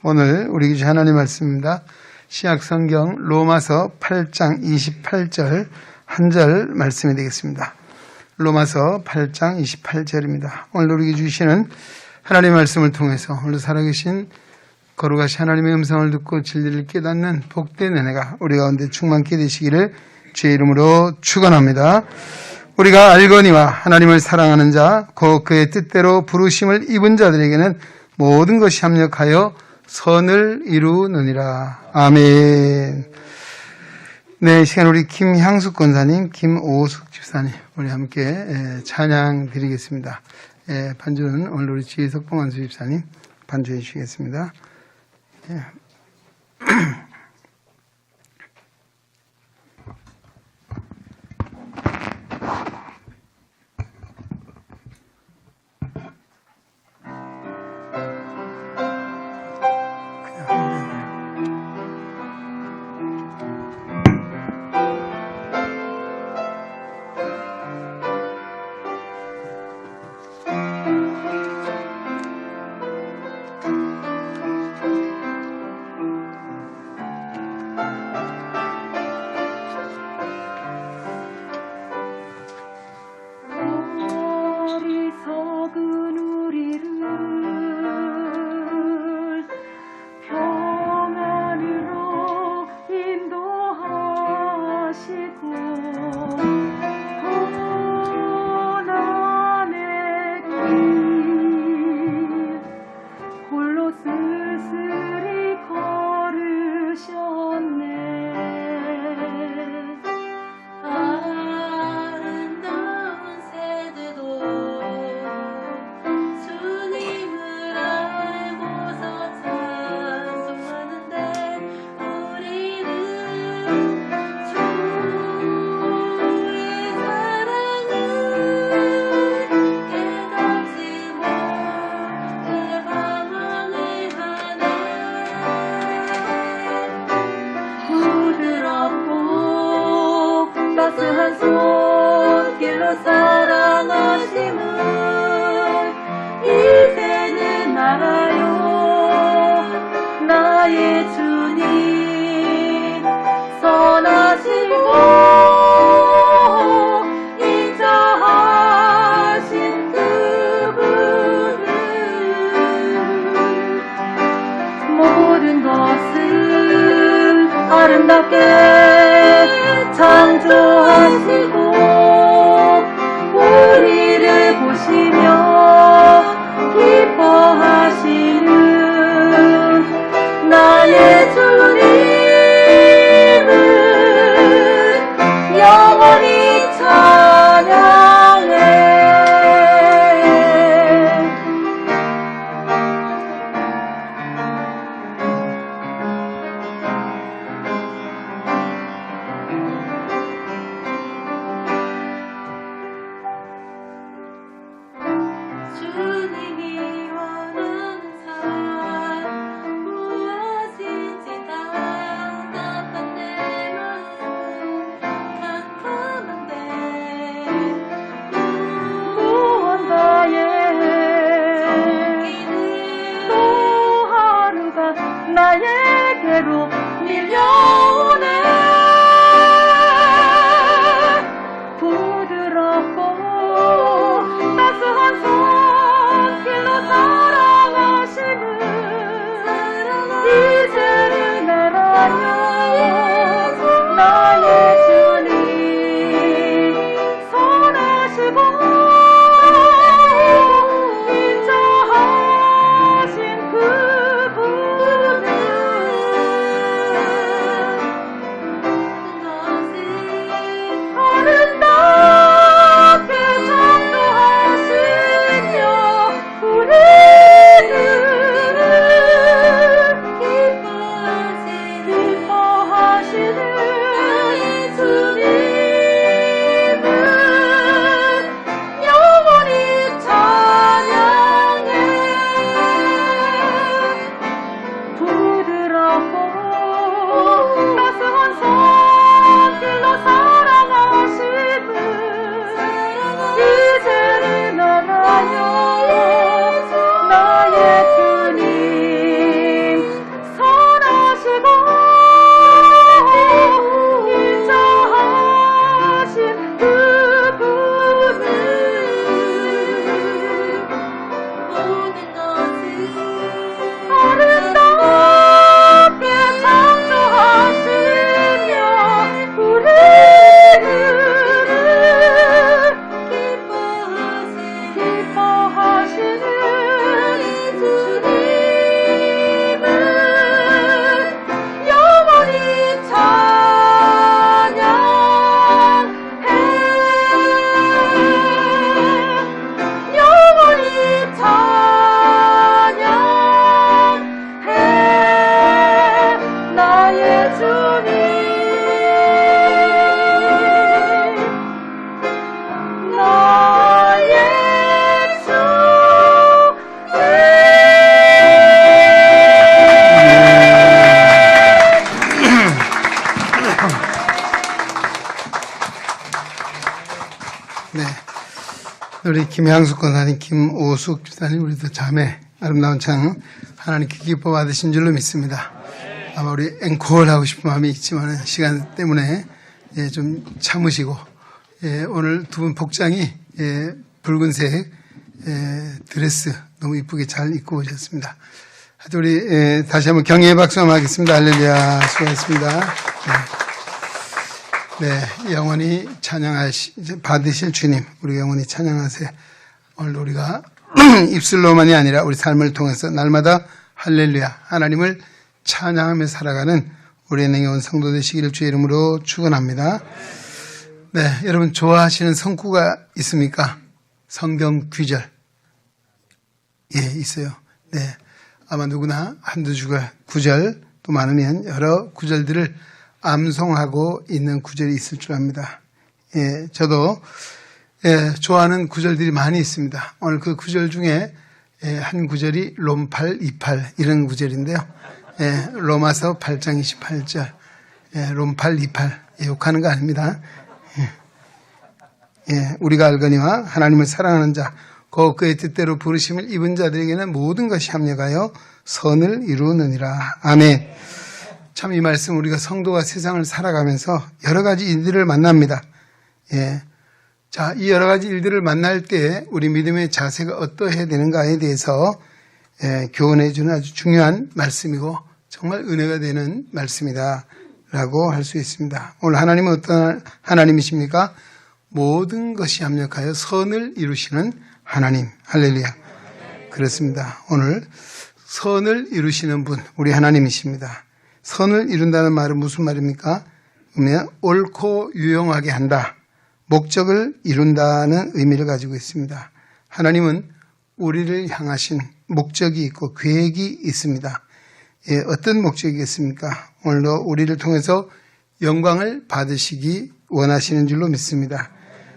오늘 우리 주신 하나님 말씀입니다. 신약성경 로마서 8장 28절 한 절 말씀이 되겠습니다. 로마서 8장 28절입니다. 오늘 우리 주시는 하나님 말씀을 통해서 오늘 살아계신 거룩하신 하나님의 음성을 듣고 진리를 깨닫는 복된 은혜가 우리 가운데 충만케 되시기를 주의 이름으로 축원합니다. 우리가 알거니와 하나님을 사랑하는 자, 곧 그의 뜻대로 부르심을 입은 자들에게는 모든 것이 합력하여 선을 이루느니라. 아멘. 네, 이 시간 우리 김향숙 권사님, 김오숙 집사님 우리 함께 찬양 드리겠습니다. 반주는 오늘 우리 지혜석 봉안수 집사님 반주해 주시겠습니다. 주님이 원하시는 우리 김향숙 권사님, 김오숙 집사님, 우리도 자매 아름다운 찬 하나님께 기뻐 받으신 줄로 믿습니다. 아마 우리 앵콜 하고 싶은 마음이 있지만 시간 때문에 좀 참으시고, 오늘 두 분 복장이 붉은색 드레스 너무 이쁘게 잘 입고 오셨습니다. 하여튼 우리 다시 한번 경의의 박수 한번 하겠습니다. 할렐루야. 수고하셨습니다. 네, 영원히 받으실 주님, 우리 영원히 찬양하세요. 오늘 우리가 입술로만이 아니라 우리 삶을 통해서 날마다 할렐루야, 하나님을 찬양하며 살아가는 우리 은행에 온 성도 되시기를 주의 이름으로 축원합니다. 네, 여러분 좋아하시는 성구가 있습니까? 성경 구절. 있어요. 네, 아마 누구나 한두 구절 또 많으면 여러 구절들을 암송하고 있는 구절이 있을 줄 압니다. 저도 좋아하는 구절들이 많이 있습니다. 오늘 그 구절 중에 한 구절이 롬8, 28 이런 구절인데요. 로마서 8장 28절 롬8, 28 욕하는 거 아닙니다. 우리가 알거니와 하나님을 사랑하는 자 곧 그의 뜻대로 부르심을 입은 자들에게는 모든 것이 합력하여 선을 이루느니라. 아멘. 참 이 말씀 우리가 성도가 세상을 살아가면서 여러 가지 일들을 만납니다. 자, 이 여러 가지 일들을 만날 때 우리 믿음의 자세가 어떠해야 되는가에 대해서 교훈해 주는 아주 중요한 말씀이고 정말 은혜가 되는 말씀이다 라고 할 수 있습니다. 오늘 하나님은 어떤 하나님이십니까? 모든 것이 합력하여 선을 이루시는 하나님. 할렐루야. 그렇습니다. 오늘 선을 이루시는 분, 우리 하나님이십니다. 선을 이룬다는 말은 무슨 말입니까? 그러면 옳고 유용하게 한다. 목적을 이룬다는 의미를 가지고 있습니다. 하나님은 우리를 향하신 목적이 있고 계획이 있습니다. 어떤 목적이겠습니까? 오늘도 우리를 통해서 영광을 받으시기 원하시는 줄로 믿습니다.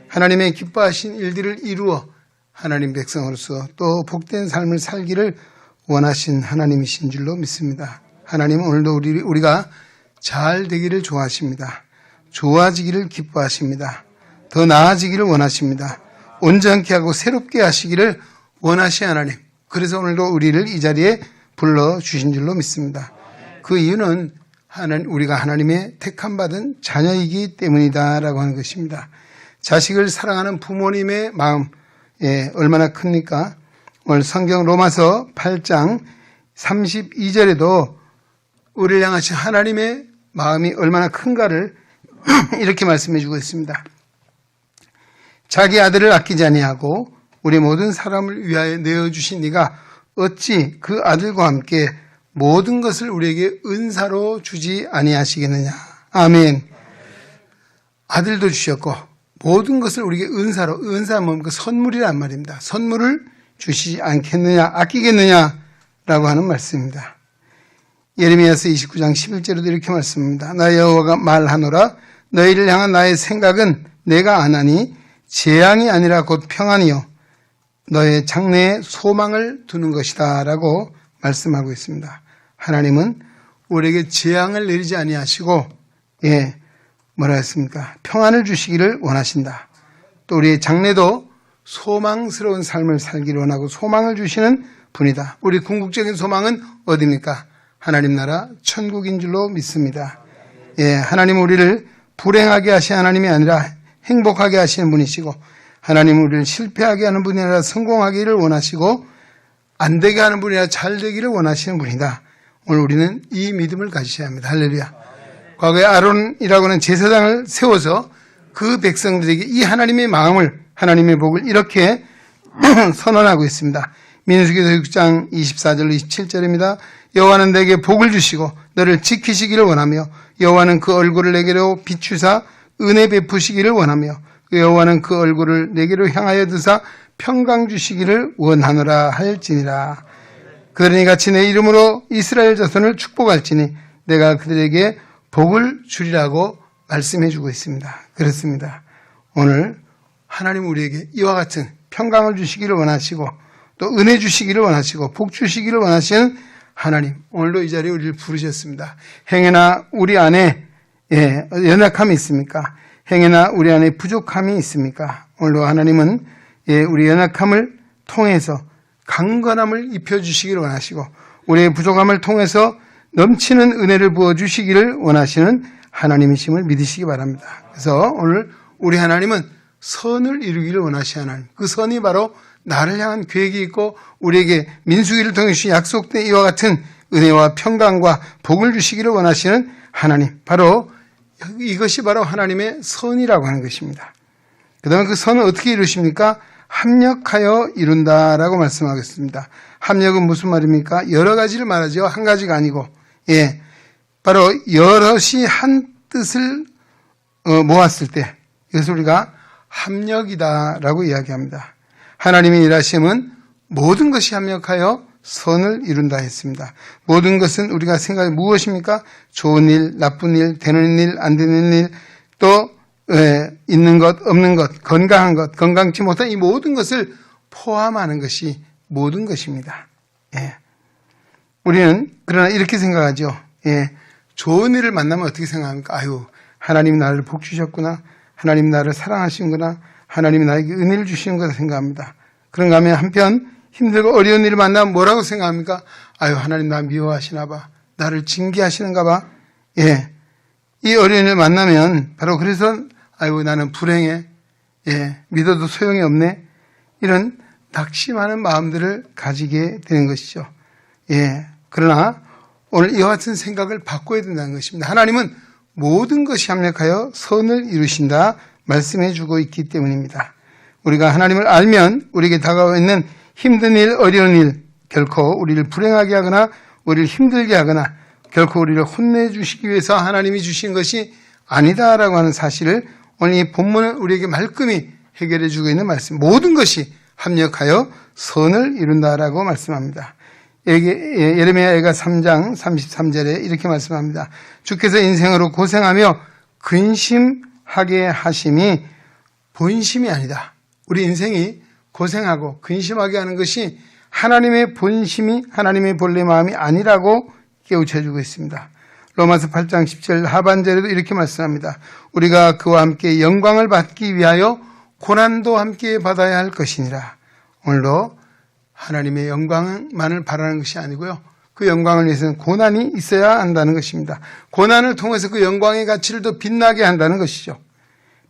하나님의 기뻐하신 일들을 이루어 하나님 백성으로서 또 복된 삶을 살기를 원하신 하나님이신 줄로 믿습니다. 하나님은 오늘도 우리가 잘 되기를 좋아하십니다. 좋아지기를 기뻐하십니다. 더 나아지기를 원하십니다. 온전케 하고 새롭게 하시기를 원하시는 하나님. 그래서 오늘도 우리를 이 자리에 불러주신 줄로 믿습니다. 그 이유는 우리가 하나님의 택함받은 자녀이기 때문이다라고 하는 것입니다. 자식을 사랑하는 부모님의 마음 얼마나 큽니까? 오늘 성경 로마서 8장 32절에도 우리를 향하신 하나님의 마음이 얼마나 큰가를 이렇게 말씀해 주고 있습니다. 자기 아들을 아끼지 아니하고 우리 모든 사람을 위하여 내어주신 네가 어찌 그 아들과 함께 모든 것을 우리에게 은사로 주지 아니하시겠느냐. 아멘. 아들도 주셨고 모든 것을 우리에게 은사로, 은사는 뭡니까? 선물이란 말입니다. 선물을 주시지 않겠느냐, 아끼겠느냐라고 하는 말씀입니다. 예레미야서 29장 11절에도 이렇게 말씀합니다. 나 여호와가 말하노라 너희를 향한 나의 생각은 내가 아나니 재앙이 아니라 곧 평안이요 너의 장래에 소망을 두는 것이다 라고 말씀하고 있습니다. 하나님은 우리에게 재앙을 내리지 아니하시고 뭐라 했습니까? 평안을 주시기를 원하신다. 또 우리의 장래도 소망스러운 삶을 살기를 원하고 소망을 주시는 분이다. 우리 궁극적인 소망은 어디입니까? 하나님 나라 천국인 줄로 믿습니다. 하나님은 우리를 불행하게 하시는 하나님이 아니라 행복하게 하시는 분이시고 하나님은 우리를 실패하게 하는 분이 아니라 성공하기를 원하시고 안 되게 하는 분이 아니라 잘 되기를 원하시는 분이다. 오늘 우리는 이 믿음을 가지셔야 합니다. 할렐루야. 과거에 아론이라고 하는 제사장을 세워서 그 백성들에게 이 하나님의 마음을, 하나님의 복을 이렇게 선언하고 있습니다. 민수기서 6장 24절로 27절입니다. 여호와는 내게 복을 주시고 너를 지키시기를 원하며 여호와는 그 얼굴을 내게로 비추사 은혜 베푸시기를 원하며 여호와는 그 얼굴을 내게로 향하여 드사 평강 주시기를 원하노라 할지니라. 그들이 같이 내 이름으로 이스라엘 자손을 축복할지니 내가 그들에게 복을 주리라고 말씀해 주고 있습니다. 그렇습니다. 오늘 하나님 우리에게 이와 같은 평강을 주시기를 원하시고 또 은혜 주시기를 원하시고 복 주시기를 원하시는 하나님, 오늘도 이 자리에 우리를 부르셨습니다. 행여나 우리 안에 연약함이 있습니까? 행여나 우리 안에 부족함이 있습니까? 오늘도 하나님은 우리 연약함을 통해서 강건함을 입혀주시기를 원하시고 우리의 부족함을 통해서 넘치는 은혜를 부어주시기를 원하시는 하나님이심을 믿으시기 바랍니다. 그래서 오늘 우리 하나님은 선을 이루기를 원하시는 하나님, 그 선이 바로 나를 향한 계획이 있고 우리에게 민수기를 통해 주신 약속된 이와 같은 은혜와 평강과 복을 주시기를 원하시는 하나님, 바로 이것이 바로 하나님의 선이라고 하는 것입니다. 그 다음에 그 선을 어떻게 이루십니까? 합력하여 이룬다라고 말씀하겠습니다. 합력은 무슨 말입니까? 여러 가지를 말하죠. 한 가지가 아니고, 바로 여럿이 한 뜻을 모았을 때 이것을 우리가 합력이다라고 이야기합니다. 하나님의 일하심은 모든 것이 합력하여 선을 이룬다 했습니다. 모든 것은 우리가 생각해 무엇입니까? 좋은 일, 나쁜 일, 되는 일, 안 되는 일, 또 있는 것, 없는 것, 건강한 것, 건강치 못한 이 모든 것을 포함하는 것이 모든 것입니다. 우리는 그러나 이렇게 생각하죠. 좋은 일을 만나면 어떻게 생각합니까? 아유, 하나님이 나를 복 주셨구나. 하나님이 나를 사랑하시는구나. 하나님이 나에게 은혜를 주시는 거다 생각합니다. 그런가 하면 한편 힘들고 어려운 일을 만나면 뭐라고 생각합니까? 아유, 하나님 나 미워하시나 봐. 나를 징계하시는가 봐. 이 어려운 일을 만나면 바로 그래서 아유, 나는 불행해. 믿어도 소용이 없네. 이런 낙심하는 마음들을 가지게 되는 것이죠. 그러나 오늘 이와 같은 생각을 바꿔야 된다는 것입니다. 하나님은 모든 것이 합력하여 선을 이루신다 말씀해 주고 있기 때문입니다. 우리가 하나님을 알면 우리에게 다가오고 있는 힘든 일, 어려운 일, 결코 우리를 불행하게 하거나 우리를 힘들게 하거나 결코 우리를 혼내주시기 위해서 하나님이 주신 것이 아니다라고 하는 사실을 오늘 이 본문은 우리에게 말끔히 해결해 주고 있는 말씀. 모든 것이 합력하여 선을 이룬다라고 말씀합니다. 예레미야가 3장 33절에 이렇게 말씀합니다. 주께서 인생으로 고생하며 근심하게 하심이 본심이 아니다. 우리 인생이 고생하고 근심하게 하는 것이 하나님의 본심이 하나님의 본래 마음이 아니라고 깨우쳐주고 있습니다. 로마서 8장 10절 하반절에도 이렇게 말씀합니다. 우리가 그와 함께 영광을 받기 위하여 고난도 함께 받아야 할 것이니라. 오늘도 하나님의 영광만을 바라는 것이 아니고요. 그 영광을 위해서는 고난이 있어야 한다는 것입니다. 고난을 통해서 그 영광의 가치를 더 빛나게 한다는 것이죠.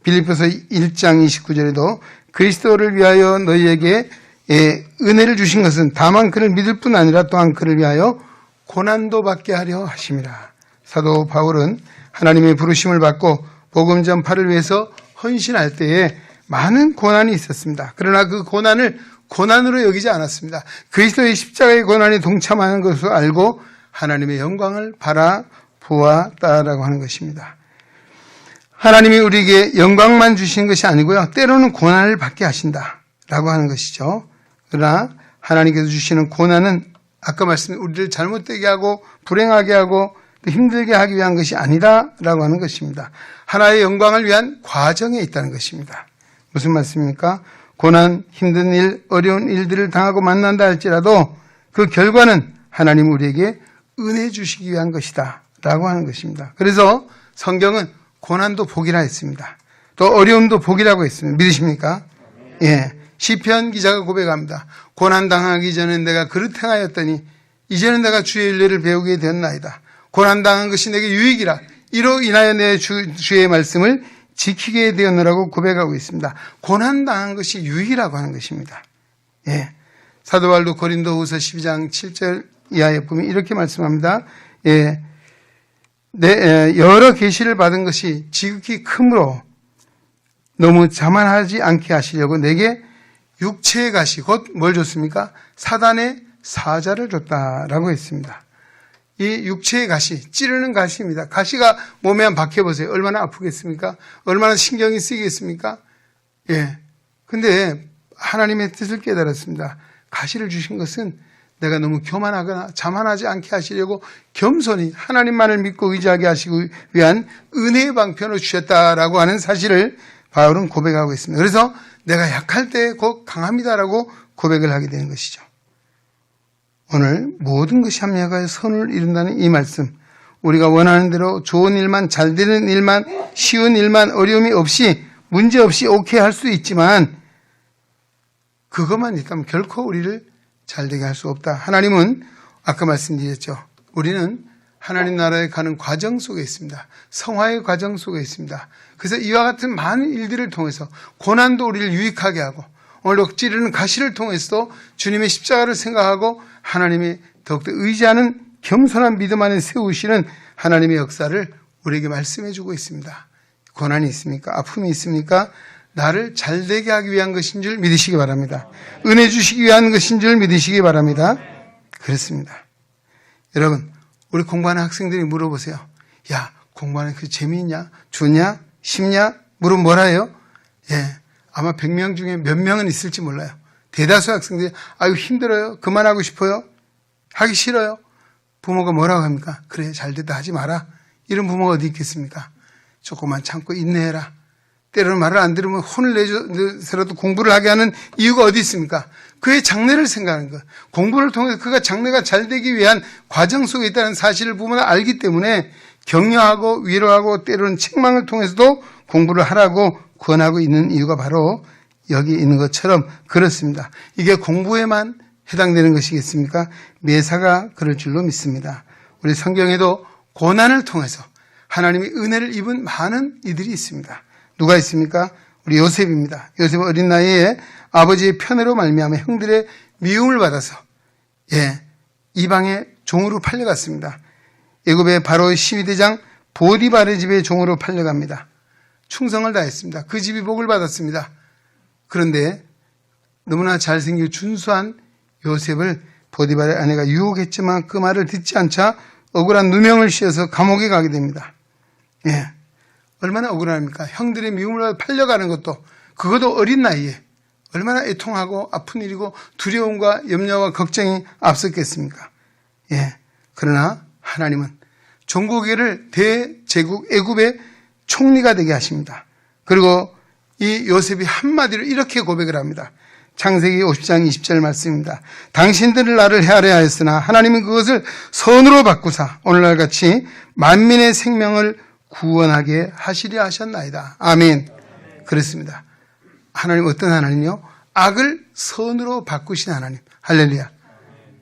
빌립보서 1장 29절에도 그리스도를 위하여 너희에게 은혜를 주신 것은 다만 그를 믿을 뿐 아니라 또한 그를 위하여 고난도 받게 하려 하심이라. 사도 바울은 하나님의 부르심을 받고 복음 전파를 위해서 헌신할 때에 많은 고난이 있었습니다. 그러나 그 고난을 고난으로 여기지 않았습니다. 그리스도의 십자가의 고난에 동참하는 것을 알고 하나님의 영광을 바라보았다라고 하는 것입니다. 하나님이 우리에게 영광만 주시는 것이 아니고요. 때로는 고난을 받게 하신다라고 하는 것이죠. 그러나 하나님께서 주시는 고난은 아까 말씀드린 우리를 잘못되게 하고 불행하게 하고 또 힘들게 하기 위한 것이 아니다라고 하는 것입니다. 하나의 영광을 위한 과정에 있다는 것입니다. 무슨 말씀입니까? 고난, 힘든 일, 어려운 일들을 당하고 만난다 할지라도 그 결과는 하나님 우리에게 은혜 주시기 위한 것이다 라고 하는 것입니다. 그래서 성경은 고난도 복이라 했습니다. 또 어려움도 복이라고 했습니다. 믿으십니까? 시편 기자가 고백합니다. 고난당하기 전에 내가 그릇 행하였더니 이제는 내가 주의 윤례를 배우게 되었나이다. 고난당한 것이 내게 유익이라. 이로 인하여 내 주의 말씀을 지키게 되었노라고 고백하고 있습니다. 고난당한 것이 유익이라고 하는 것입니다. 사도 바울도 고린도후서 12장 7절 이하에 보면 이렇게 말씀합니다. 여러 계시를 받은 것이 지극히 크므로 너무 자만하지 않게 하시려고 내게 육체의 가시, 곧 뭘 줬습니까? 사단의 사자를 줬다라고 했습니다. 이 육체의 가시, 찌르는 가시입니다. 가시가 몸에 한 박혀보세요. 얼마나 아프겠습니까? 얼마나 신경이 쓰이겠습니까? 근데 하나님의 뜻을 깨달았습니다. 가시를 주신 것은 내가 너무 교만하거나 자만하지 않게 하시려고 겸손히 하나님만을 믿고 의지하게 하시기 위한 은혜의 방편을 주셨다라고 하는 사실을 바울은 고백하고 있습니다. 그래서 내가 약할 때 곧 강합니다라고 고백을 하게 되는 것이죠. 오늘 모든 것이 합력하여 선을 이룬다는 이 말씀, 우리가 원하는 대로 좋은 일만, 잘 되는 일만, 쉬운 일만, 어려움이 없이 문제 없이 오케이 할 수 있지만 그것만 있다면 결코 우리를 잘되게 할 수 없다. 하나님은 아까 말씀드렸죠. 우리는 하나님 나라에 가는 과정 속에 있습니다. 성화의 과정 속에 있습니다. 그래서 이와 같은 많은 일들을 통해서 고난도 우리를 유익하게 하고 오늘 찌르는 가시를 통해서도 주님의 십자가를 생각하고 하나님이 더욱더 의지하는 겸손한 믿음 안에 세우시는 하나님의 역사를 우리에게 말씀해 주고 있습니다. 고난이 있습니까? 아픔이 있습니까? 나를 잘되게 하기 위한 것인 줄 믿으시기 바랍니다. 은혜 주시기 위한 것인 줄 믿으시기 바랍니다. 그렇습니다. 여러분, 우리 공부하는 학생들이 물어보세요. 야, 공부하는 그 재미있냐? 좋냐? 쉽냐? 물으면 뭐라 해요? 예, 아마 100명 중에 몇 명은 있을지 몰라요. 대다수 학생들이 아유 힘들어요. 그만하고 싶어요. 하기 싫어요. 부모가 뭐라고 합니까? 그래, 잘됐다 하지 마라. 이런 부모가 어디 있겠습니까? 조금만 참고 인내해라. 때로는 말을 안 들으면 혼을 내줘서라도 공부를 하게 하는 이유가 어디 있습니까? 그의 장래를 생각하는 것. 공부를 통해서 그가 장래가 잘 되기 위한 과정 속에 있다는 사실을 부모는 알기 때문에 격려하고 위로하고 때로는 책망을 통해서도 공부를 하라고 권하고 있는 이유가 바로 여기 있는 것처럼 그렇습니다. 이게 공부에만 해당되는 것이겠습니까? 매사가 그럴 줄로 믿습니다. 우리 성경에도 고난을 통해서 하나님이 은혜를 입은 많은 이들이 있습니다. 누가 있습니까? 우리 요셉입니다. 요셉은 어린 나이에 아버지의 편애로 말미암아 형들의 미움을 받아서 이방의 종으로 팔려갔습니다. 애굽의 바로 12대장 보디발의 집에 종으로 팔려갑니다. 충성을 다했습니다. 그 집이 복을 받았습니다. 그런데 너무나 잘생기고 준수한 요셉을 보디발의 아내가 유혹했지만 그 말을 듣지 않자 억울한 누명을 씌워서 감옥에 가게 됩니다. 얼마나 억울합니까? 형들의 미움을 팔려가는 것도, 그것도 어린 나이에 얼마나 애통하고 아픈 일이고 두려움과 염려와 걱정이 앞섰겠습니까? 그러나 하나님은 종고개를 대제국 애굽의 총리가 되게 하십니다. 그리고 이 요셉이 한마디로 이렇게 고백을 합니다. 창세기 50장 20절 말씀입니다. 당신들을 나를 헤아려 하였으나 하나님은 그것을 선으로 바꾸사 오늘날 같이 만민의 생명을 구원하게 하시려 하셨나이다. 아멘. 그렇습니다. 하나님 어떤 하나님이요? 악을 선으로 바꾸신 하나님. 할렐루야.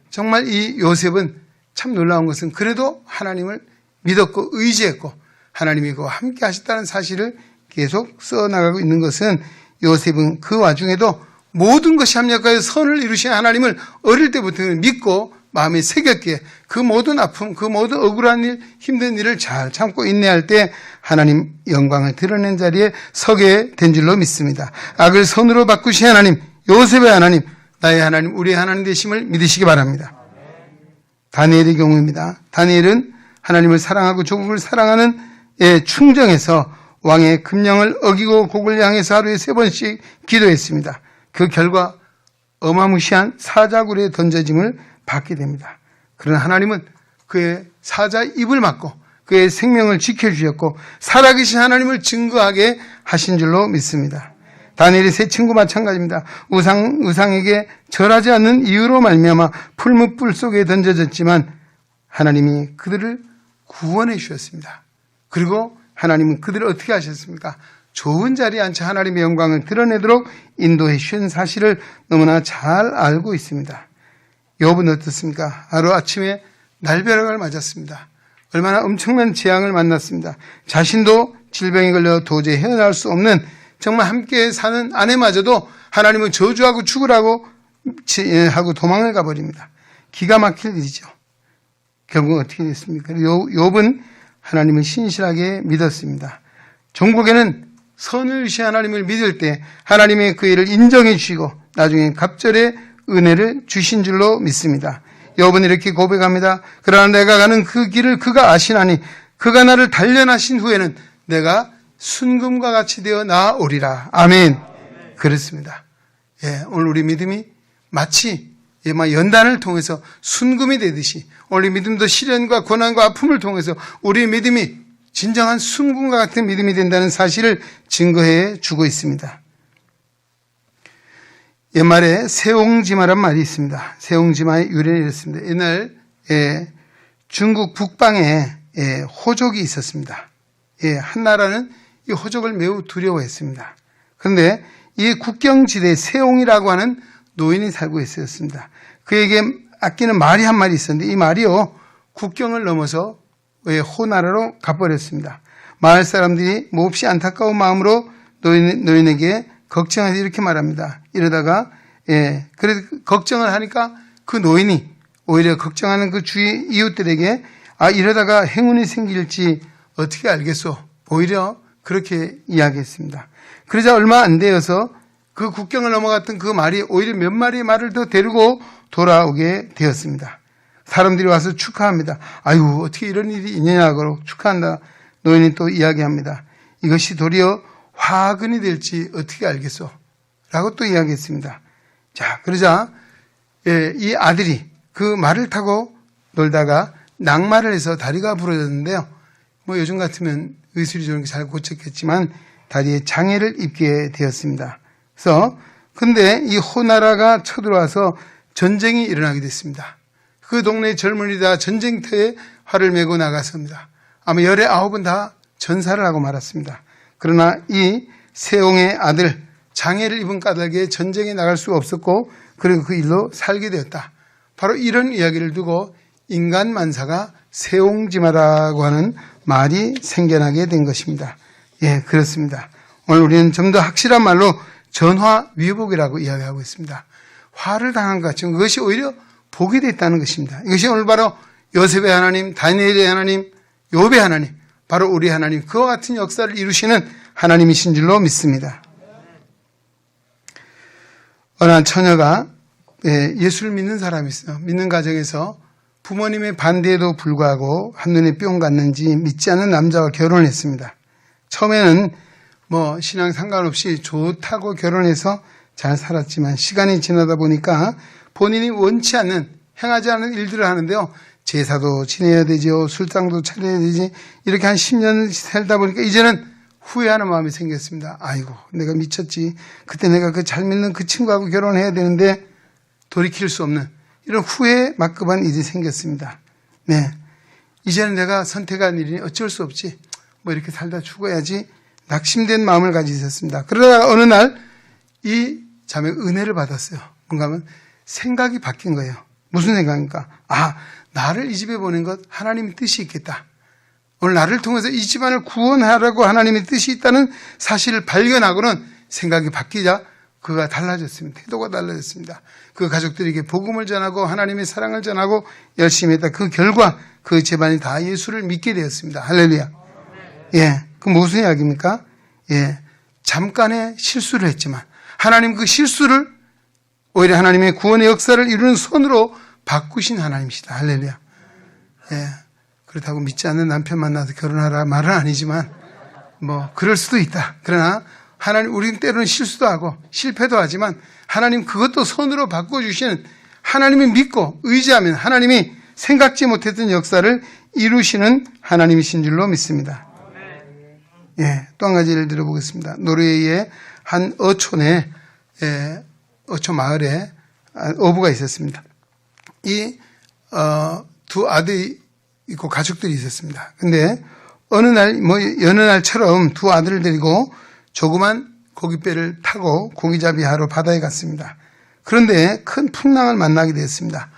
정말 이 요셉은 참 놀라운 것은 그래도 하나님을 믿었고 의지했고 하나님이 그와 함께 하셨다는 사실을 계속 써나가고 있는 것은 요셉은 그 와중에도 모든 것이 합력하여 선을 이루신 하나님을 어릴 때부터 믿고 마음에 새겼기에 그 모든 아픔, 그 모든 억울한 일, 힘든 일을 잘 참고 인내할 때 하나님 영광을 드러낸 자리에 서게 된 줄로 믿습니다. 악을 선으로 바꾸신 하나님, 요셉의 하나님, 나의 하나님, 우리의 하나님 되심을 믿으시기 바랍니다. 다니엘의 경우입니다. 다니엘은 하나님을 사랑하고 조국을 사랑하는 충정에서 왕의 금령을 어기고 곡을 향해서 하루에 3번씩 기도했습니다. 그 결과 어마무시한 사자굴에 던져짐을 받게 됩니다. 그러나 하나님은 그의 사자 입을 막고 그의 생명을 지켜주셨고 살아계신 하나님을 증거하게 하신 줄로 믿습니다. 다니엘의 세 친구 마찬가지입니다. 우상에게 절하지 않는 이유로 말미암아 풀무불 속에 던져졌지만 하나님이 그들을 구원해 주셨습니다. 그리고 하나님은 그들을 어떻게 하셨습니까? 좋은 자리에 앉혀 하나님의 영광을 드러내도록 인도해 주신 사실을 너무나 잘 알고 있습니다. 욥은 어떻습니까? 하루아침에 날벼락을 맞았습니다. 얼마나 엄청난 재앙을 만났습니다. 자신도 질병에 걸려 도저히 헤어나올 수 없는 정말 함께 사는 아내마저도 하나님은 저주하고 죽으라고 하고 도망을 가버립니다. 기가 막힐 일이죠. 결국 어떻게 됐습니까? 욥은 하나님을 신실하게 믿었습니다. 종국에는 선을 이루신 하나님을 믿을 때 하나님의 그 일을 인정해 주시고 나중에 갑절의 은혜를 주신 줄로 믿습니다. 욥은 이렇게 고백합니다. 그러나 내가 가는 그 길을 그가 아시나니 그가 나를 단련하신 후에는 내가 순금과 같이 되어 나아오리라. 아멘. 그렇습니다. 오늘 우리 믿음이 마치 연단을 통해서 순금이 되듯이 우리 믿음도 시련과 고난과 아픔을 통해서 우리의 믿음이 진정한 순금과 같은 믿음이 된다는 사실을 증거해 주고 있습니다. 옛말에 세옹지마란 말이 있습니다. 세옹지마의 유래는 이렇습니다. 옛날 중국 북방에 호족이 있었습니다. 한 나라는 이 호족을 매우 두려워했습니다. 그런데 이 국경지대 세옹이라고 하는 노인이 살고 있었습니다. 그에게 아끼는 말이 한 마리 있었는데 이 말이요 국경을 넘어서 호나라로 가버렸습니다. 마을 사람들이 몹시 안타까운 마음으로 노인에게 걱정해서 이렇게 말합니다. 이러다가 그래서 걱정을 하니까 그 노인이 오히려 걱정하는 그 주위 이웃들에게 이러다가 행운이 생길지 어떻게 알겠소? 오히려 그렇게 이야기했습니다. 그러자 얼마 안 되어서 그 국경을 넘어갔던 그 말이 오히려 몇 마리의 말을 더 데리고 돌아오게 되었습니다. 사람들이 와서 축하합니다. 아유, 어떻게 이런 일이 있느냐고 축하한다. 노인이 또 이야기합니다. 이것이 도리어 화근이 될지 어떻게 알겠소? 라고 또 이야기했습니다. 자, 그러자 이 아들이 그 말을 타고 놀다가 낙마를 해서 다리가 부러졌는데요. 뭐 요즘 같으면 의술이 저런 게 잘 고쳤겠지만 다리에 장애를 입게 되었습니다. 그래서 근데 이 호나라가 쳐들어와서 전쟁이 일어나게 됐습니다. 그 동네 젊은이들 다 전쟁터에 활을 메고 나갔습니다. 아마 19은 다 전사를 하고 말았습니다. 그러나 이 세옹의 아들 장애를 입은 까닭에 전쟁에 나갈 수가 없었고 그리고 그 일로 살게 되었다. 바로 이런 이야기를 두고 인간만사가 세옹지마라고 하는 말이 생겨나게 된 것입니다. 예, 그렇습니다. 오늘 우리는 좀 더 확실한 말로 전화위복이라고 이야기하고 있습니다. 화를 당한 것 같지만 그것이 오히려 복이 됐다는 것입니다. 이것이 오늘 바로 요셉의 하나님, 다니엘의 하나님, 욥의 하나님, 바로 우리 하나님, 그와 같은 역사를 이루시는 하나님이신 줄로 믿습니다. 어느 한 처녀가 예수를 믿는 사람이 있어요. 믿는 가정에서 부모님의 반대에도 불구하고 한눈에 뿅 갔는지 믿지 않는 남자와 결혼했습니다. 처음에는 뭐 신앙 상관없이 좋다고 결혼해서 잘 살았지만 시간이 지나다 보니까 본인이 원치 않는 행하지 않는 일들을 하는데요. 제사도 지내야 되죠. 술상도 차려야 되지. 이렇게 한 10년 살다 보니까 이제는 후회하는 마음이 생겼습니다. 아이고 내가 미쳤지. 그때 내가 그 잘 믿는 그 친구하고 결혼해야 되는데 돌이킬 수 없는 이런 후회에 막급한 일이 생겼습니다. 네, 이제는 내가 선택한 일이니 어쩔 수 없지. 뭐 이렇게 살다 죽어야지. 낙심된 마음을 가지고 있었습니다. 그러다가 어느 날 이 자매가 은혜를 받았어요. 뭔가 하면 생각이 바뀐 거예요. 무슨 생각입니까? 나를 이 집에 보낸 것 하나님의 뜻이 있겠다. 오늘 나를 통해서 이 집안을 구원하라고 하나님의 뜻이 있다는 사실을 발견하고는 생각이 바뀌자 그가 달라졌습니다. 태도가 달라졌습니다. 그 가족들에게 복음을 전하고 하나님의 사랑을 전하고 열심히 했다. 그 결과 그 집안이 다 예수를 믿게 되었습니다. 할렐루야. 예, 그 무슨 이야기입니까? 예, 잠깐의 실수를 했지만 하나님 그 실수를 오히려 하나님의 구원의 역사를 이루는 손으로 바꾸신 하나님이시다. 할렐루야. 예, 그렇다고 믿지 않는 남편 만나서 결혼하라 말은 아니지만 뭐 그럴 수도 있다. 그러나 하나님 우리는 때로는 실수도 하고 실패도 하지만 하나님 그것도 손으로 바꿔주시는 하나님을 믿고 의지하면 하나님이 생각지 못했던 역사를 이루시는 하나님이신 줄로 믿습니다. 예, 또 한 가지 예를 들어보겠습니다. 노르웨이의 한 어촌에 어촌 마을에 어부가 있었습니다. 이 두 아들이 있고 가족들이 있었습니다. 근데 어느 날 여느 날처럼 두 아들을 데리고 조그만 고깃배를 타고 고기잡이하러 바다에 갔습니다. 그런데 큰 풍랑을 만나게 되었습니다.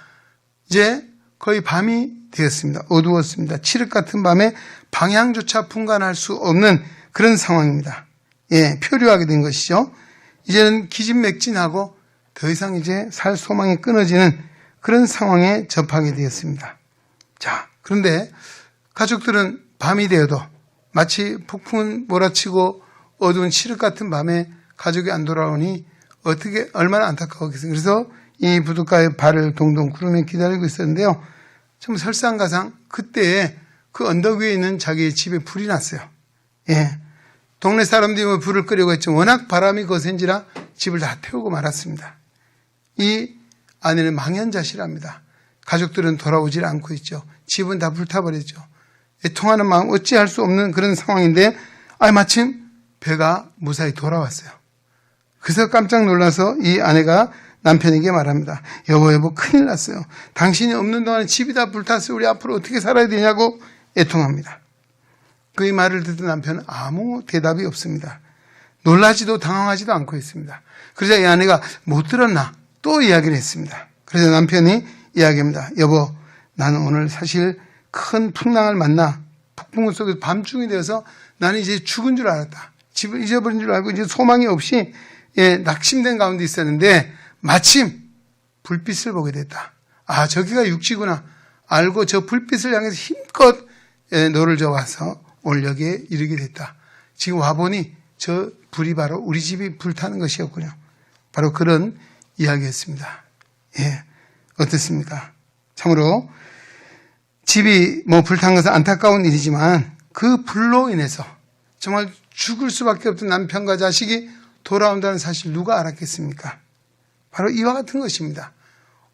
이제 거의 밤이 되었습니다. 어두웠습니다. 칠흑 같은 밤에 방향조차 분간할 수 없는 그런 상황입니다. 예, 표류하게 된 것이죠. 이제는 기진맥진하고 더 이상 이제 살 소망이 끊어지는 그런 상황에 접하게 되었습니다. 자, 그런데 가족들은 밤이 되어도 마치 폭풍은 몰아치고 어두운 칠흑 같은 밤에 가족이 안 돌아오니 어떻게 얼마나 안타까웠겠어요. 그래서 이 부둣가에 발을 동동 구르며 기다리고 있었는데요. 참 설상가상 그때 그 언덕 위에 있는 자기의 집에 불이 났어요. 예, 동네 사람들이 뭐 불을 끄려고 했지만 워낙 바람이 거센지라 집을 다 태우고 말았습니다. 이 아내는 망연자실합니다. 가족들은 돌아오질 않고 있죠. 집은 다 불타버렸죠. 애통하는 마음 어찌할 수 없는 그런 상황인데 마침 배가 무사히 돌아왔어요. 그래서 깜짝 놀라서 이 아내가 남편에게 말합니다. 여보 큰일 났어요. 당신이 없는 동안 집이 다 불탔어요. 우리 앞으로 어떻게 살아야 되냐고 애통합니다. 그의 말을 듣던 남편은 아무 대답이 없습니다. 놀라지도 당황하지도 않고 있습니다. 그러자 이 아내가 못 들었나? 또 이야기를 했습니다. 그래서 남편이 이야기합니다. 여보, 나는 오늘 사실 큰 풍랑을 만나 폭풍우 속에서 밤중이 되어서 나는 이제 죽은 줄 알았다. 집을 잊어버린 줄 알고 이제 소망이 없이 낙심된 가운데 있었는데 마침 불빛을 보게 됐다. 아, 저기가 육지구나 알고 저 불빛을 향해서 힘껏 노를 저어와서 오늘 여기에 이르게 됐다. 지금 와보니 저 불이 바로 우리 집이 불타는 것이었군요. 바로 그런 이야기였습니다. 예, 어떻습니까? 참으로 집이 불탄 것은 안타까운 일이지만 그 불로 인해서 정말 죽을 수밖에 없던 남편과 자식이 돌아온다는 사실 누가 알았겠습니까? 바로 이와 같은 것입니다.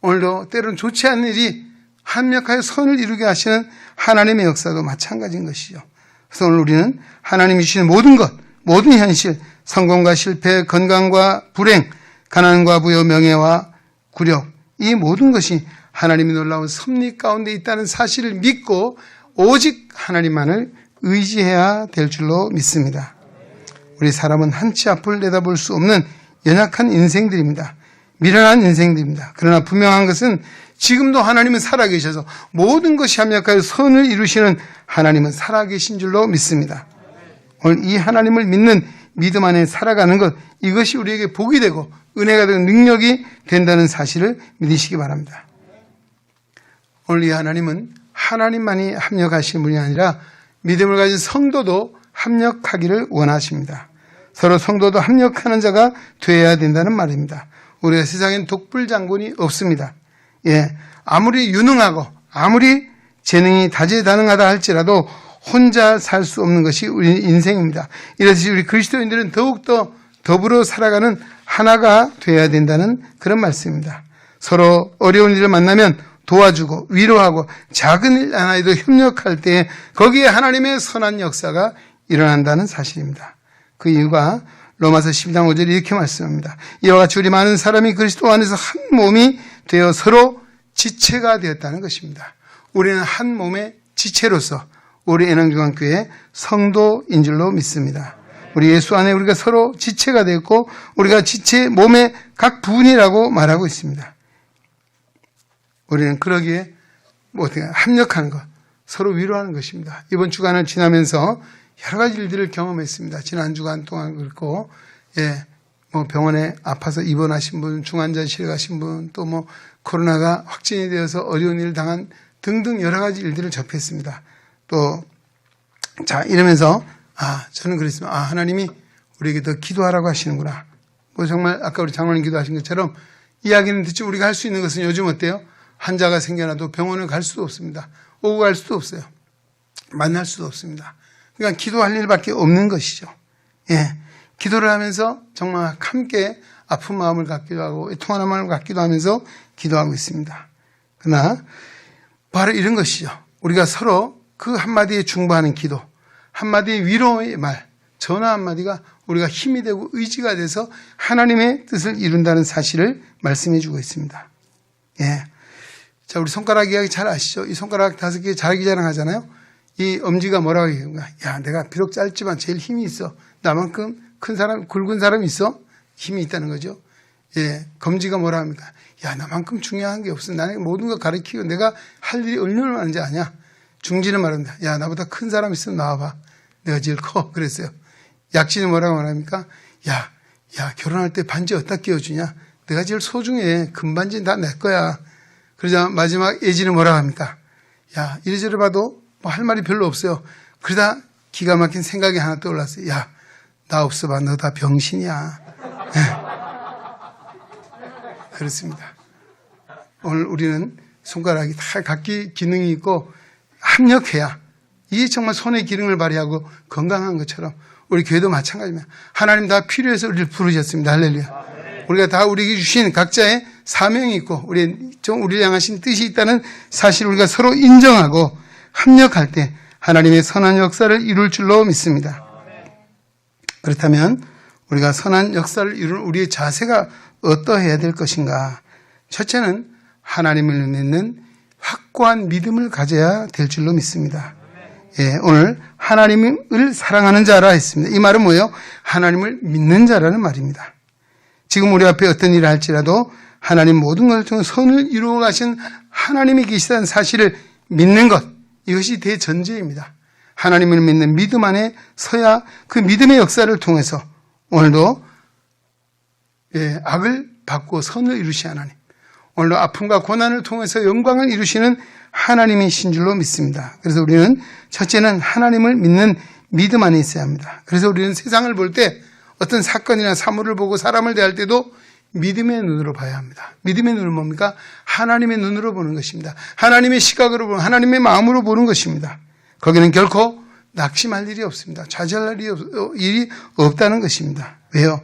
오늘도 때로는 좋지 않은 일이 합력하여 선을 이루게 하시는 하나님의 역사도 마찬가지인 것이죠. 그래서 오늘 우리는 하나님이 주시는 모든 것, 모든 현실, 성공과 실패, 건강과 불행, 가난과 부여, 명예와 굴욕, 이 모든 것이 하나님이 놀라운 섭리 가운데 있다는 사실을 믿고 오직 하나님만을 의지해야 될 줄로 믿습니다. 우리 사람은 한치 앞을 내다볼 수 없는 연약한 인생들입니다. 미련한 인생들입니다. 그러나 분명한 것은 지금도 하나님은 살아계셔서 모든 것이 합력하여 선을 이루시는 하나님은 살아계신 줄로 믿습니다. 오늘 이 하나님을 믿는 믿음 안에 살아가는 것, 이것이 우리에게 복이 되고 은혜가 되고 능력이 된다는 사실을 믿으시기 바랍니다. 오늘 이 하나님은 하나님만이 합력하신 분이 아니라 믿음을 가진 성도도 합력하기를 원하십니다. 서로 성도도 합력하는 자가 되어야 된다는 말입니다. 우리가 세상엔 독불장군이 없습니다. 예, 아무리 유능하고 아무리 재능이 다재다능하다 할지라도 혼자 살 수 없는 것이 우리 인생입니다. 이래서 우리 그리스도인들은 더욱더 더불어 살아가는 하나가 되어야 된다는 그런 말씀입니다. 서로 어려운 일을 만나면 도와주고 위로하고 작은 일 하나에도 협력할 때 거기에 하나님의 선한 역사가 일어난다는 사실입니다. 그 이유가 로마서 12장 5절에 이렇게 말씀합니다. 이와 같이 우리 많은 사람이 그리스도 안에서 한 몸이 되어 서로 지체가 되었다는 것입니다. 우리는 한 몸의 지체로서 우리 애낭중앙교회 성도인 줄로 믿습니다. 우리 예수 안에 우리가 서로 지체가 되었고 우리가 지체 몸의 각 부분이라고 말하고 있습니다. 우리는 그러기에 어떻게 합력하는 것, 서로 위로하는 것입니다. 이번 주간을 지나면서 여러 가지 일들을 경험했습니다. 지난 주간 동안 그렇고, 병원에 아파서 입원하신 분, 중환자실에 가신 분, 또 코로나가 확진이 되어서 어려운 일을 당한 등등 여러 가지 일들을 접했습니다. 또, 이러면서, 저는 그랬습니다. 하나님이 우리에게 더 기도하라고 하시는구나. 정말 아까 우리 장로님 기도하신 것처럼 이야기는 듣지 우리가 할 수 있는 것은 요즘 어때요? 환자가 생겨나도 병원을 갈 수도 없습니다. 오고 갈 수도 없어요. 만날 수도 없습니다. 그러니까 기도할 일밖에 없는 것이죠. 예, 기도를 하면서 정말 함께 아픈 마음을 갖기도 하고 통하는 마음을 갖기도 하면서 기도하고 있습니다. 그러나 바로 이런 것이죠. 우리가 서로 그 한마디에 중보하는 기도, 한마디의 위로의 말, 전화 한마디가 우리가 힘이 되고 의지가 돼서 하나님의 뜻을 이룬다는 사실을 말씀해 주고 있습니다. 예. 자, 우리 손가락 이야기 잘 아시죠? 이 손가락 5개 자기 자랑하잖아요? 이 엄지가 뭐라고 얘기하는가? 야, 내가 비록 짧지만 제일 힘이 있어. 나만큼 큰 사람, 굵은 사람이 있어? 힘이 있다는 거죠. 예. 검지가 뭐라 합니까? 야, 나만큼 중요한 게 없어. 나는 모든 걸 가르치고 내가 할 일이 얼마나 많은지 아냐? 중지는 말합니다. 야, 나보다 큰 사람 있으면 나와봐. 내가 제일 커. 그랬어요. 약지는 뭐라고 말합니까? 야, 결혼할 때 반지 어디다 끼워주냐? 내가 제일 소중해. 금반지는 다 내 거야. 그러자 마지막 예지는 뭐라고 합니까? 야, 이래저래 봐도 할 말이 별로 없어요. 그러다 기가 막힌 생각이 하나 떠올랐어요. 야, 나 없어봐. 너 다 병신이야. 그렇습니다. 오늘 우리는 손가락이 다 각기 기능이 있고 합력해야 이게 정말 손의 기능을 발휘하고 건강한 것처럼 우리 교회도 마찬가지입니다. 하나님 다 필요해서 우리를 부르셨습니다. 할렐루야. 우리가 다 우리에게 주신 각자의 사명이 있고 우리를 향하신 뜻이 있다는 사실을 우리가 서로 인정하고 합력할 때 하나님의 선한 역사를 이룰 줄로 믿습니다. 그렇다면 우리가 선한 역사를 이룰 우리의 자세가 어떠해야 될 것인가? 첫째는 하나님을 믿는 확고한 믿음을 가져야 될 줄로 믿습니다. 예, 오늘 하나님을 사랑하는 자라 했습니다. 이 말은 뭐예요? 하나님을 믿는 자라는 말입니다. 지금 우리 앞에 어떤 일을 할지라도 하나님 모든 것을 통해 선을 이루어 가신 하나님이 계시다는 사실을 믿는 것, 이것이 대전제입니다. 하나님을 믿는 믿음 안에 서야 그 믿음의 역사를 통해서 오늘도 악을 바꾸어 선을 이루신 하나님, 오늘도 아픔과 고난을 통해서 영광을 이루시는 하나님이신 줄로 믿습니다. 그래서 우리는 첫째는 하나님을 믿는 믿음 안에 있어야 합니다. 그래서 우리는 세상을 볼 때 어떤 사건이나 사물을 보고 사람을 대할 때도 믿음의 눈으로 봐야 합니다. 믿음의 눈은 뭡니까? 하나님의 눈으로 보는 것입니다. 하나님의 시각으로 보는, 하나님의 마음으로 보는 것입니다. 거기는 결코 낙심할 일이 없습니다. 좌절할 일이 없다는 것입니다. 왜요?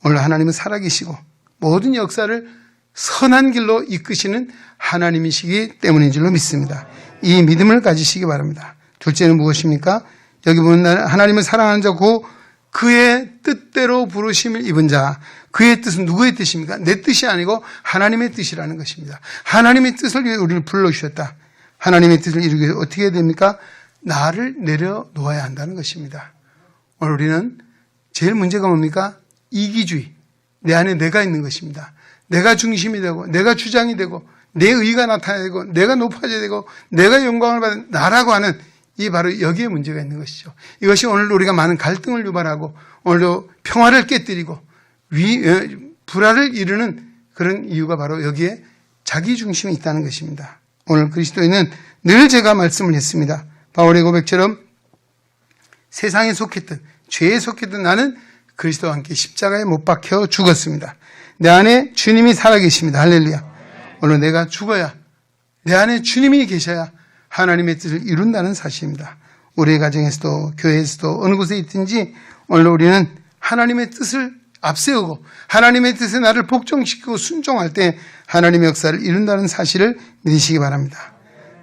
오늘 하나님은 살아계시고 모든 역사를 선한 길로 이끄시는 하나님이시기 때문인 줄로 믿습니다. 이 믿음을 가지시기 바랍니다. 둘째는 무엇입니까? 여기 보면 하나님을 사랑하는 자고 그의 뜻대로 부르심을 입은 자. 그의 뜻은 누구의 뜻입니까? 내 뜻이 아니고 하나님의 뜻이라는 것입니다. 하나님의 뜻을 위해 우리를 불러주셨다. 하나님의 뜻을 이루기 위해 어떻게 해야 됩니까? 나를 내려놓아야 한다는 것입니다. 오늘 우리는 제일 문제가 뭡니까? 이기주의. 내 안에 내가 있는 것입니다. 내가 중심이 되고 내가 주장이 되고 내 의가 나타나야 되고 내가 높아져야 되고 내가 영광을 받는 나라고 하는 이 바로 여기에 문제가 있는 것이죠. 이것이 오늘 우리가 많은 갈등을 유발하고 오늘도 평화를 깨뜨리고 불화를 이루는 그런 이유가 바로 여기에 자기 중심이 있다는 것입니다. 오늘 그리스도인은 늘 제가 말씀을 했습니다. 바울의 고백처럼 세상에 속했든 죄에 속했든 나는 그리스도와 함께 십자가에 못 박혀 죽었습니다. 내 안에 주님이 살아계십니다. 할렐루야. 오늘 내가 죽어야 내 안에 주님이 계셔야 하나님의 뜻을 이룬다는 사실입니다. 우리의 가정에서도 교회에서도 어느 곳에 있든지 오늘 우리는 하나님의 뜻을 앞세우고 하나님의 뜻에 나를 복종시키고 순종할 때 하나님의 역사를 이룬다는 사실을 믿으시기 바랍니다.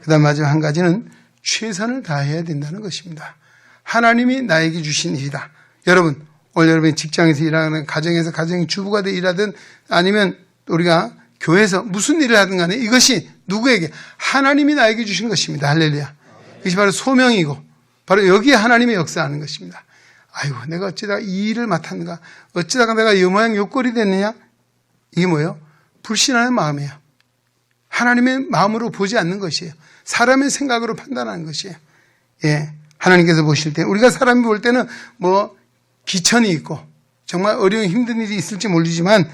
그 다음 마지막 한 가지는 최선을 다해야 된다는 것입니다. 하나님이 나에게 주신 일이다. 여러분, 오늘 여러분이 직장에서 일하는, 가정에서 가정의 주부가 돼 일하든 아니면 우리가 교회에서 무슨 일을 하든 간에 이것이 누구에게? 하나님이 나에게 주신 것입니다. 할렐루야. 이것이 바로 소명이고 바로 여기에 하나님의 역사하는 것입니다. 아이고, 내가 어쩌다가 이 일을 맡았는가? 어쩌다가 내가 이 모양 요 꼴이 됐느냐? 이게 뭐예요? 불신하는 마음이에요. 하나님의 마음으로 보지 않는 것이에요. 사람의 생각으로 판단하는 것이에요. 예. 하나님께서 보실 때, 우리가 사람이 볼 때는 뭐 기천이 있고 정말 어려운 힘든 일이 있을지 모르지만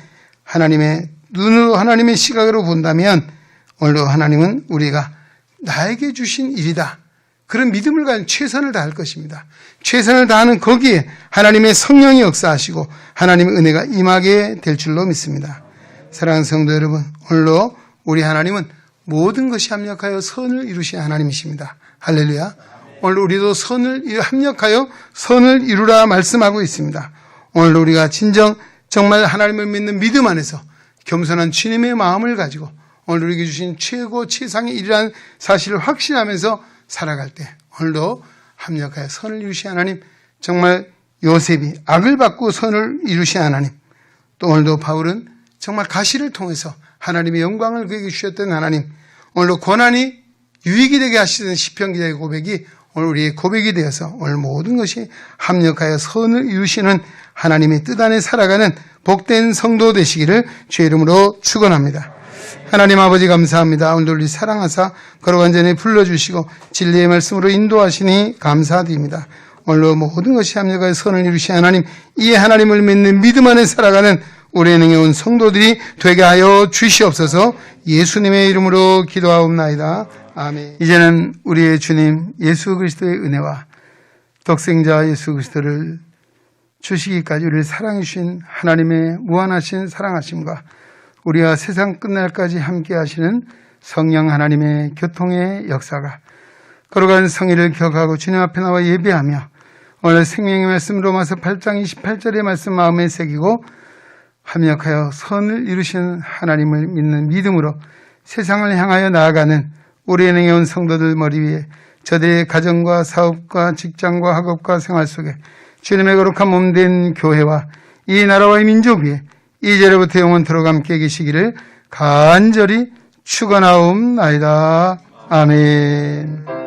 하나님의 눈으로 하나님의 시각으로 본다면 오늘도 하나님은 우리가 나에게 주신 일이다. 그런 믿음을 가진 최선을 다할 것입니다. 최선을 다하는 거기에 하나님의 성령이 역사하시고 하나님의 은혜가 임하게 될 줄로 믿습니다. 사랑하는 성도 여러분, 오늘도 우리 하나님은 모든 것이 합력하여 선을 이루신 하나님이십니다. 할렐루야. 오늘 우리도 선을 합력하여 선을 이루라 말씀하고 있습니다. 오늘 우리가 진정 정말 하나님을 믿는 믿음 안에서 겸손한 주님의 마음을 가지고 오늘 우리에게 주신 최고 최상의 일이라는 사실을 확신하면서 살아갈 때 오늘도 합력하여 선을 이루신 하나님, 정말 요셉이 악을 받고 선을 이루신 하나님, 또 오늘도 바울은 정말 가시를 통해서 하나님의 영광을 그에게 주셨던 하나님, 오늘도 고난이 유익이 되게 하시던 시편 기자의 고백이 오늘 우리의 고백이 되어서 오늘 모든 것이 합력하여 선을 이루시는 하나님의 뜻 안에 살아가는 복된 성도 되시기를 주의 이름으로 축원합니다. 하나님 아버지 감사합니다. 오늘도 우리 사랑하사 거룩한 전에 불러주시고 진리의 말씀으로 인도하시니 감사드립니다. 오늘도 모든 것이 합력하여 선을 이루신 하나님, 이 하나님을 믿는 믿음 안에 살아가는 우리 은행에 온 성도들이 되게 하여 주시옵소서. 예수님의 이름으로 기도하옵나이다. 아멘. 이제는 우리의 주님 예수 그리스도의 은혜와 독생자 예수 그리스도를 주시기까지 우리를 사랑해 주신 하나님의 무한하신 사랑하심과 우리와 세상 끝날까지 함께 하시는 성령 하나님의 교통의 역사가 거룩한 성의를 기억하고 주님 앞에 나와 예배하며 오늘 생명의 말씀 로마서 8장 28절의 말씀 마음에 새기고 합력하여 선을 이루시는 하나님을 믿는 믿음으로 세상을 향하여 나아가는 우리 은행에 온 성도들 머리 위에 저들의 가정과 사업과 직장과 학업과 생활 속에 주님의 거룩한 몸된 교회와 이 나라와 이 민족 위에 이제로부터 영원토록 함께 계시기를 간절히 축원하옵나이다. 아멘.